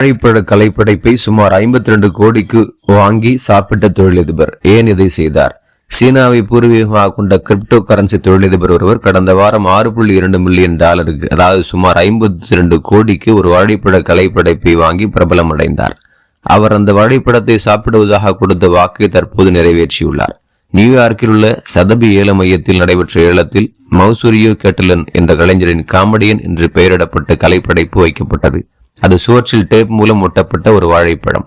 வாழைப்பழ கலைப்படைப்பை சுமார் 52 கோடிக்கு வாங்கி சாப்பிட்ட தொழிலதிபர் ஏன் இதை செய்தார்? சீனாவை பூர்வீகமாக கொண்ட கிரிப்டோ கரன்சி தொழிலதிபர் ஒருவர் கடந்த வாரம் 6.2 மில்லியன் டாலருக்கு, அதாவது சுமார் 52 கோடிக்கு ஒரு வாழைப்பழ கலைப்படைப்பை வாங்கி பிரபலம் அடைந்தார். அவர் அந்த வாழைப்பழத்தை சாப்பிடுவதாக கொடுத்த வாக்கை தற்போது நிறைவேற்றியுள்ளார். நியூயார்க்கில் உள்ள சதபி ஏல மையத்தில் நடைபெற்ற ஏலத்தில் மௌசூரியோ கேட்டலன் என்ற கலைஞரின் காமெடியன் என்று பெயரிடப்பட்ட கலைப்படைப்பு வைக்கப்பட்டது. அது சுவற்றில் டேப் மூலம் ஒட்டப்பட்ட ஒரு வாழைப்பழம்.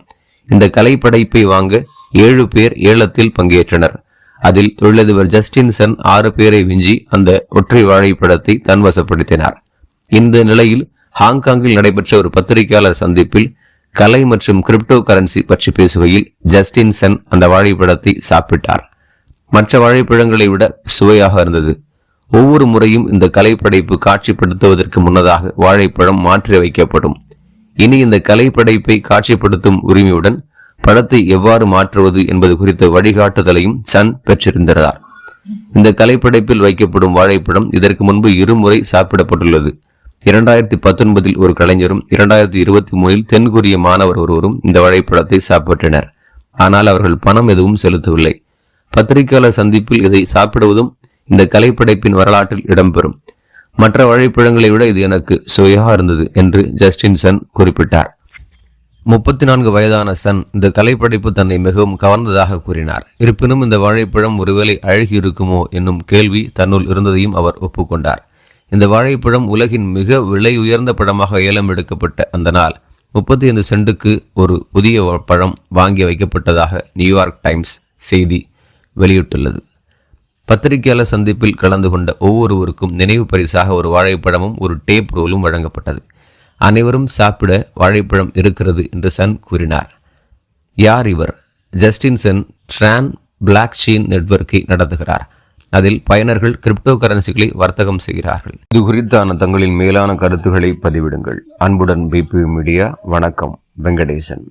இந்த கலைப்படைப்பை வாங்க 7 பேர் ஏலத்தில் பங்கேற்றனர். அதில் தொழிலதிபர் ஜஸ்டின் சன் 6 பேரை விஞ்சி அந்த ஒற்றை வாழைப்பழத்தை தன்வசப்படுத்தினார். இந்த நிலையில் ஹாங்காங்கில் நடைபெற்ற ஒரு பத்திரிகையாளர் சந்திப்பில் கலை மற்றும் கிரிப்டோ கரன்சி பற்றி பேசுகையில் ஜஸ்டின் சன் அந்த வாழைப்பழத்தை சாப்பிட்டார். மற்ற வாழைப்பழங்களை விட சுவையாக இருந்தது. ஒவ்வொரு முறையும் இந்த கலைப்படைப்பு காட்சிப்படுத்துவதற்கு முன்னதாக வாழைப்பழம் மாற்றி வைக்கப்படும். இனி இந்த கலைப்படைப்பை காட்சிப்படுத்தும் உரிமையுடன் படத்தை எவ்வாறு மாற்றுவது என்பது குறித்த வழிகாட்டுதலையும் சன் பெற்றிருந்தார். இந்த கலைப்படைப்பில் வைக்கப்படும் வாழைப்பழம் இதற்கு முன்பு 2 முறை சாப்பிடப்பட்டுள்ளது. 2019 ஒரு கலைஞரும் 2023 தென்கொரிய மாணவர் ஒருவரும் இந்த வாழைப்பழத்தை சாப்பிட்டனர். ஆனால் அவர்கள் பணம் எதுவும் செலுத்தவில்லை. பத்திரிகையாளர் சந்திப்பில் இதை சாப்பிடுவதும் இந்த கலைப்படைப்பின் வரலாற்றில் இடம்பெறும். மற்ற வாழைப்பழங்களை விட இது எனக்கு சுவையாக இருந்தது என்று ஜஸ்டின் சன் குறிப்பிட்டார். 34 வயதான சன் இந்த கலைப்படைப்பு தன்னை மிகவும் கவர்ந்ததாக கூறினார். இருப்பினும் இந்த வாழைப்பழம் ஒருவேளை அழகி இருக்குமோ என்னும் கேள்வி தன்னுள் இருந்ததையும் அவர் ஒப்புக்கொண்டார். இந்த வாழைப்பழம் உலகின் மிக விலை உயர்ந்த பழமாக ஏலம் எடுக்கப்பட்ட அந்த நாள் 35 சென்ட்டுக்கு ஒரு புதிய பழம் வாங்கி வைக்கப்பட்டதாக நியூயார்க் டைம்ஸ் செய்தி வெளியிட்டுள்ளது. பத்திரிகையாளர் சந்திப்பில் கலந்து கொண்ட ஒவ்வொருவருக்கும் நினைவு பரிசாக ஒரு வாழைப்பழமும் ஒரு டேப் ரோலும் வழங்கப்பட்டது. அனைவரும் சாப்பிட வாழைப்பழம் இருக்கிறது என்று சன் கூறினார். யார் இவர்? Justin Sun Tron blockchain நெட்வொர்க்கை நடத்துகிறார். அதில் பயனர்கள் கிரிப்டோ கரன்சிகளை வர்த்தகம் செய்கிறார்கள். இது குறித்தான தங்களின் மேலான கருத்துக்களை பதிவிடுங்கள். அன்புடன் பிபி மீடியா. வணக்கம். வெங்கடேசன்.